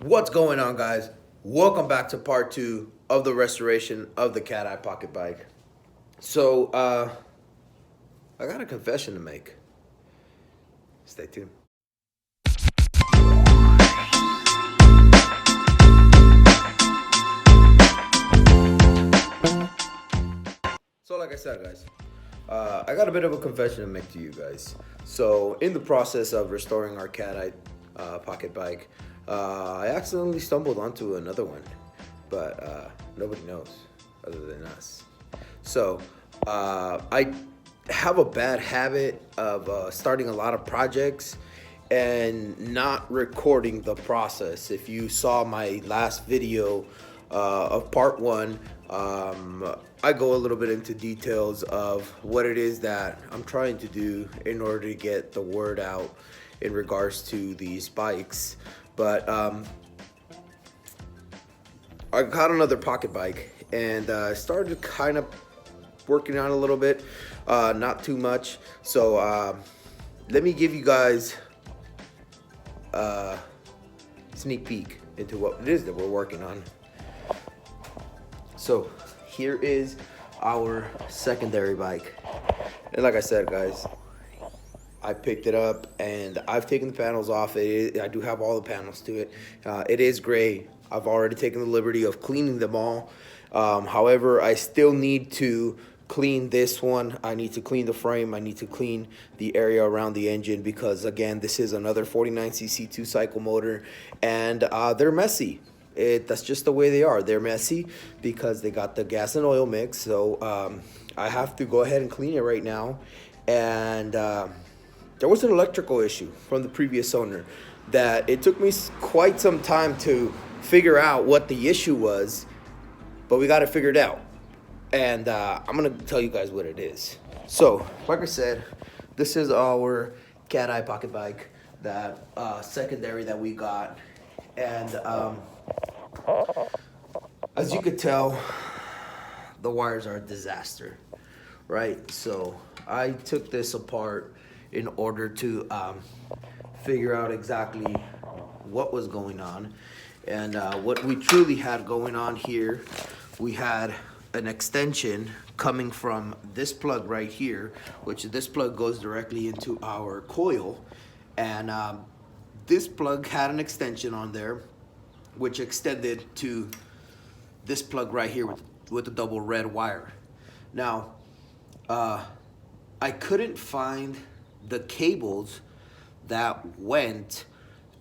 What's going on, guys? Welcome back to part two of the restoration of the Cat Eye Pocket Bike. So, I got a confession to make. Stay tuned. So, like I said, guys, I got a bit of a confession to make to you guys. So, in the process of restoring our Cat Eye Pocket Bike, I accidentally stumbled onto another one, but nobody knows other than us. So, I have a bad habit of starting a lot of projects and not recording the process. If you saw my last video of part one, I go a little bit into details of what it is that I'm trying to do in order to get the word out in regards to these bikes. But I got another pocket bike and started kind of working on it a little bit, not too much. So let me give you guys a sneak peek into what it is that we're working on. So here is our secondary bike, and like I said, guys, I picked it up and I've taken the panels off. I do have all the panels to it. It is gray. I've already taken the liberty of cleaning them all. However, I still need to clean this one. I need to clean the frame. I need to clean the area around the engine because, again, this is another 49cc 2-cycle motor, and they're messy. That's just the way they are. They're messy because they got the gas and oil mix. So I have to go ahead and clean it right now. And there was an electrical issue from the previous owner that it took me quite some time to figure out what the issue was, but we got it figured out. And I'm going to tell you guys what it is. So, like I said, this is our Cat Eye Pocket Bike, that secondary that we got. And as you could tell, the wires are a disaster, right? So I took this apart in order to figure out exactly what was going on. And what we truly had going on here, we had an extension coming from this plug right here, which this plug goes directly into our coil. And this plug had an extension on there, which extended to this plug right here with the double red wire. Now, I couldn't find the cables that went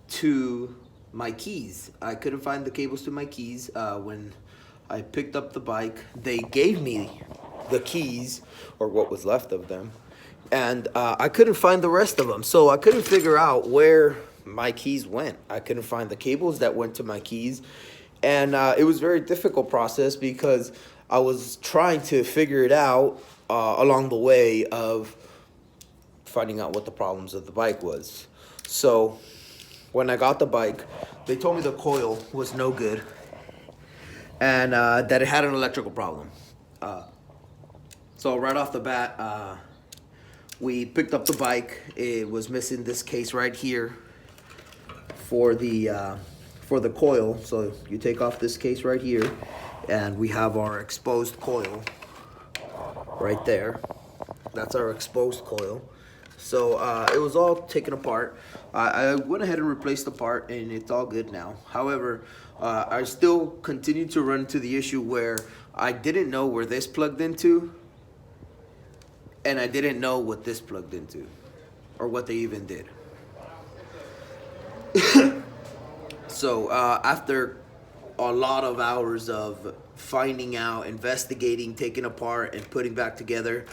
to my keys. I couldn't find the cables to my keys. When I picked up the bike, they gave me the keys, or what was left of them, and I couldn't find the rest of them. So I couldn't figure out where my keys went. I couldn't find the cables that went to my keys, and it was a very difficult process because I was trying to figure it out along the way of finding out what the problems of the bike was. So when I got the bike, they told me the coil was no good and that it had an electrical problem. So right off the bat, we picked up the bike. It was missing this case right here for the coil. So you take off this case right here, and we have our exposed coil right there. That's our exposed coil. So it was all taken apart. I went ahead and replaced the part, and it's all good now. However, I still continue to run into the issue where I didn't know where this plugged into, and I didn't know what this plugged into, or what they even did. So after a lot of hours of finding out, investigating, taking apart, and putting back together,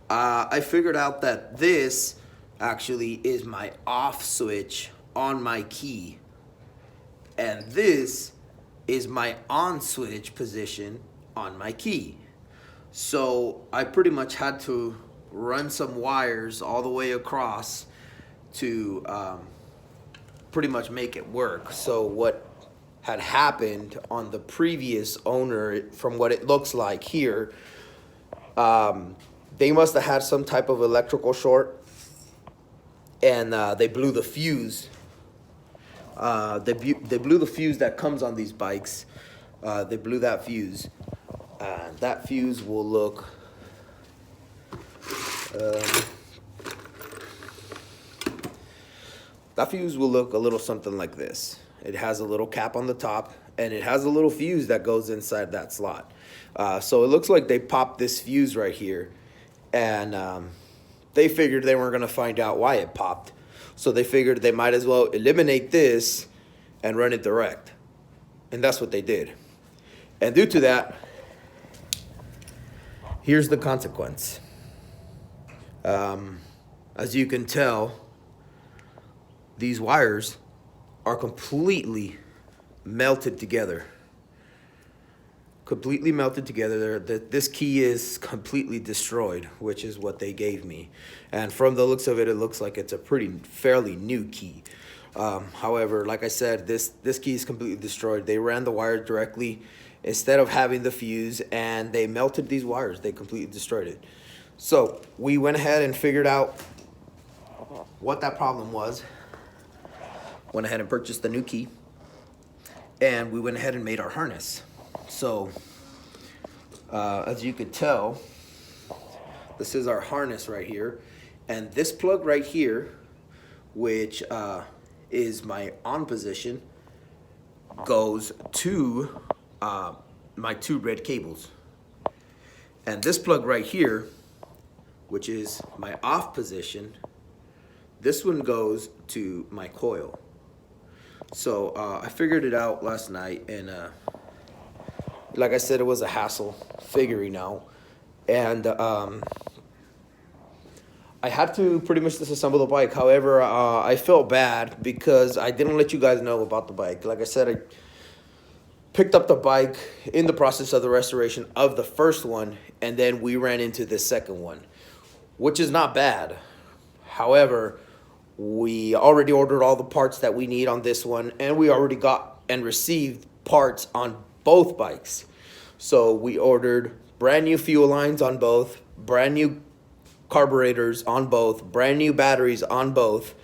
I figured out that this actually is my off switch on my key, and this is my on switch position on my key. So I pretty much had to run some wires all the way across to pretty much make it work. So what had happened on the previous owner, from what it looks like here, they must have had some type of electrical short, and they blew the fuse They blew the fuse that comes on these bikes. They blew that fuse. That fuse will look. That fuse will look a little something like this. It has a little cap on the top, and it has a little fuse that goes inside that slot. So it looks like they popped this fuse right here, and they figured they weren't gonna find out why it popped. So they figured they might as well eliminate this and run it direct. And that's what they did. And due to that, here's the consequence. As you can tell, these wires are completely melted together. Completely melted together. This key is completely destroyed, which is what they gave me. And from the looks of it, it looks like it's a fairly new key. However, like I said, this key is completely destroyed. They ran the wire directly instead of having the fuse, and they melted these wires. They completely destroyed it. So we went ahead and figured out what that problem was. Went ahead and purchased the new key, and we went ahead and made our harness. So as you could tell, this is our harness right here, and this plug right here, which is my on position, goes to my two red cables. And this plug right here, which is my off position, this one goes to my coil. So I figured it out last night, and like I said, it was a hassle figuring out. And I had to pretty much disassemble the bike. However, I felt bad because I didn't let you guys know about the bike. Like I said, I picked up the bike in the process of the restoration of the first one, and then we ran into the second one, which is not bad. However, we already ordered all the parts that we need on this one, and we already got and received parts on both bikes. So we ordered brand new fuel lines on both, brand new carburetors on both, brand new batteries on both,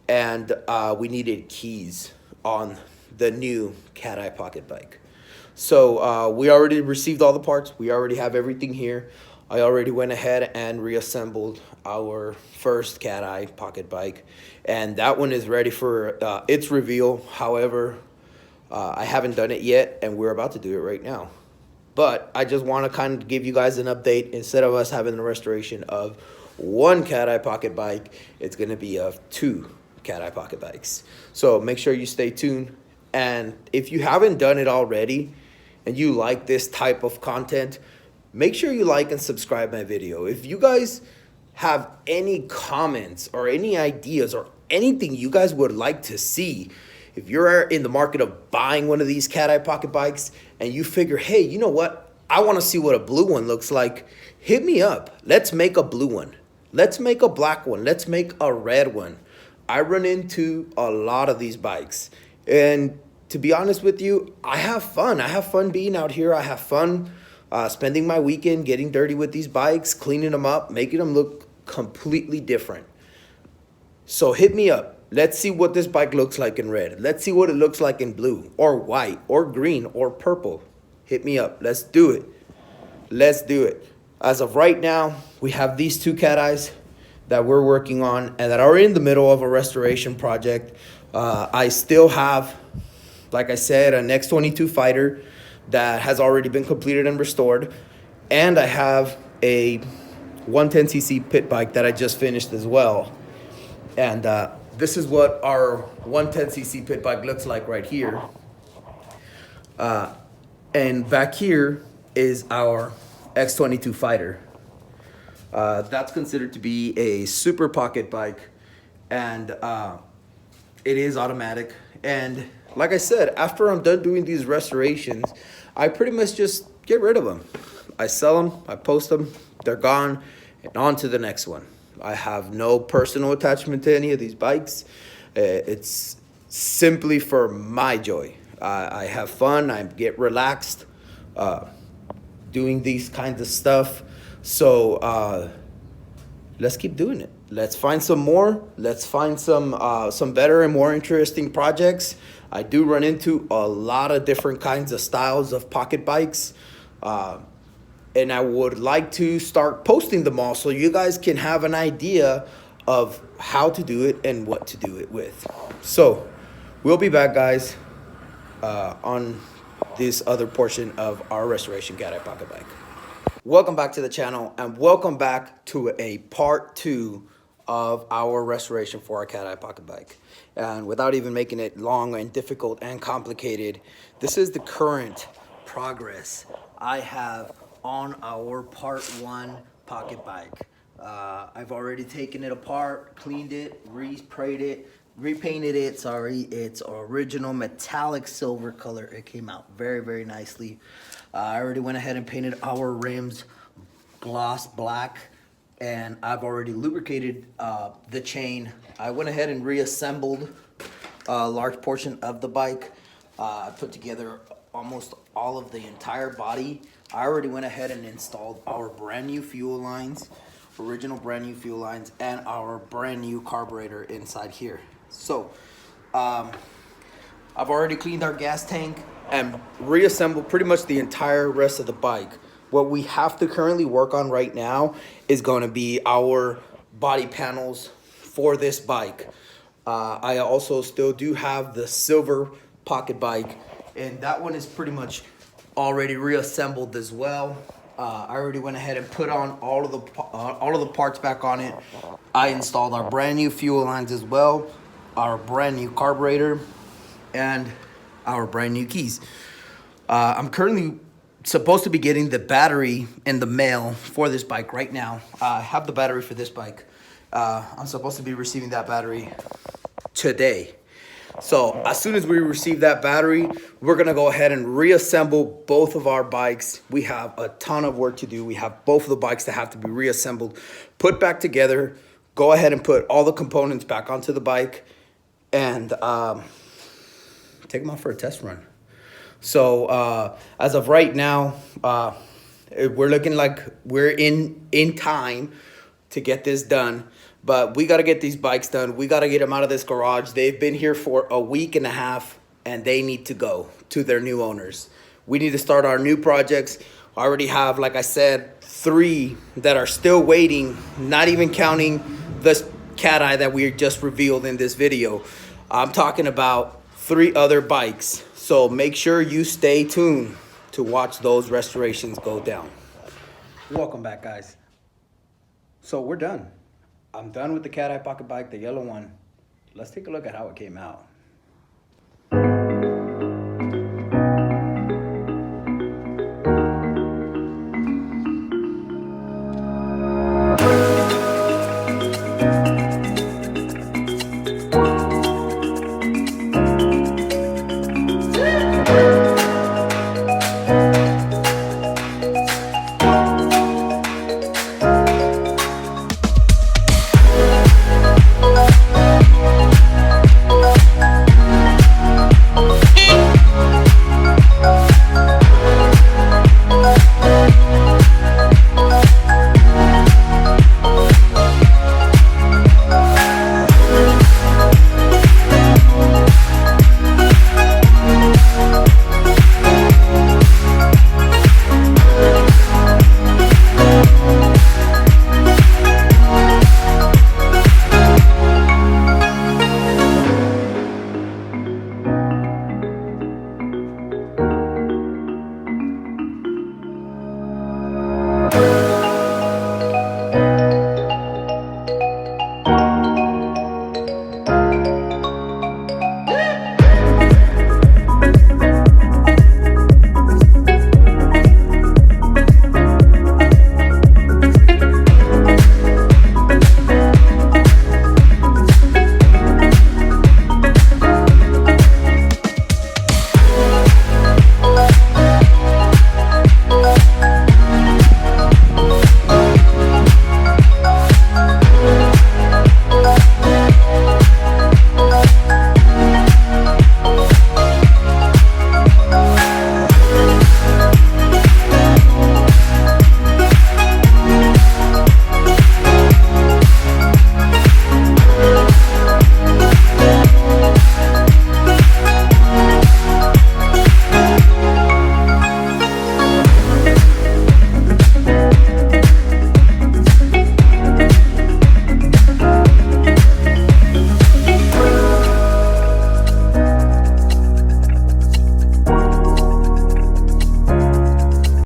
and we needed keys on the new Cat Eye Pocket bike. So we already received all the parts. We already have everything here. I already went ahead and reassembled our first Cat Eye Pocket bike, and that one is ready for its reveal. However, I haven't done it yet, and we're about to do it right now. But I just want to kind of give you guys an update. Instead of us having the restoration of one Cat Eye Pocket bike, it's going to be of two Cat Eye Pocket bikes. So make sure you stay tuned. And if you haven't done it already and you like this type of content, make sure you like and subscribe my video. If you guys have any comments or any ideas or anything you guys would like to see, if you're in the market of buying one of these Cat Eye Pocket bikes and you figure, hey, you know what? I want to see what a blue one looks like. Hit me up. Let's make a blue one. Let's make a black one. Let's make a red one. I run into a lot of these bikes. And to be honest with you, I have fun. I have fun being out here. I have fun spending my weekend getting dirty with these bikes, cleaning them up, making them look completely different. So hit me up. Let's see what this bike looks like in red. Let's see what it looks like in blue or white or green or purple. Hit me up. Let's do it. Let's do it. As of right now, we have these two Cat Eyes that we're working on and that are in the middle of a restoration project. I still have, like I said, an X22 Fighter that has already been completed and restored. And I have a 110cc pit bike that I just finished as well. And this is what our 110cc pit bike looks like right here. And back here is our X22 Fighter. That's considered to be a super pocket bike, and it is automatic. And like I said, after I'm done doing these restorations, I pretty much just get rid of them. I sell them, I post them, they're gone, and on to the next one. I have no personal attachment to any of these bikes. It's simply for my joy. I have fun, I get relaxed doing these kinds of stuff. So let's keep doing it. let's find some more. Let's find some better and more interesting projects. I do run into a lot of different kinds of styles of pocket bikes. And I would like to start posting them all so you guys can have an idea of how to do it and what to do it with. So we'll be back, guys, on this other portion of our restoration Cat Eye pocket bike. Welcome back to the channel, and welcome back to a part 2 of our restoration for our Cat Eye pocket bike. And without even making it long and difficult and complicated, this is the current progress I have on our part 1 pocket bike. I've already taken it apart, cleaned it, repainted it, sorry. It's original metallic silver color. It came out very, very nicely. I already went ahead and painted our rims gloss black, and I've already lubricated the chain. I went ahead and reassembled a large portion of the bike. I put together almost all of the entire body. I already went ahead and installed our brand new fuel lines, original brand new fuel lines, and our brand new carburetor inside here. So I've already cleaned our gas tank and reassembled pretty much the entire rest of the bike. What we have to currently work on right now is going to be our body panels for this bike. I also still do have the silver pocket bike, and that one is pretty much already reassembled as well. I already went ahead and put on all of the parts back on it. I installed our brand new fuel lines as well, our brand new carburetor, and our brand new keys. I'm currently supposed to be getting the battery in the mail for this bike right now. I have the battery for this bike. I'm supposed to be receiving that battery today. So as soon as we receive that battery, we're gonna go ahead and reassemble both of our bikes. We have a ton of work to do. We have both of the bikes that have to be reassembled, put back together, go ahead and put all the components back onto the bike, and take them out for a test run. So as of right now, we're looking like we're in time to get this done. But we got to get these bikes done. We got to get them out of this garage. They've been here for a week and a half, and they need to go to their new owners. We need to start our new projects. I already have, like I said, 3 that are still waiting, not even counting this Cat Eye that we just revealed in this video. I'm talking about 3 other bikes. So make sure you stay tuned to watch those restorations go down. Welcome back, guys. So we're done. I'm done with the Cat Eye pocket bike, the yellow one. Let's take a look at how it came out.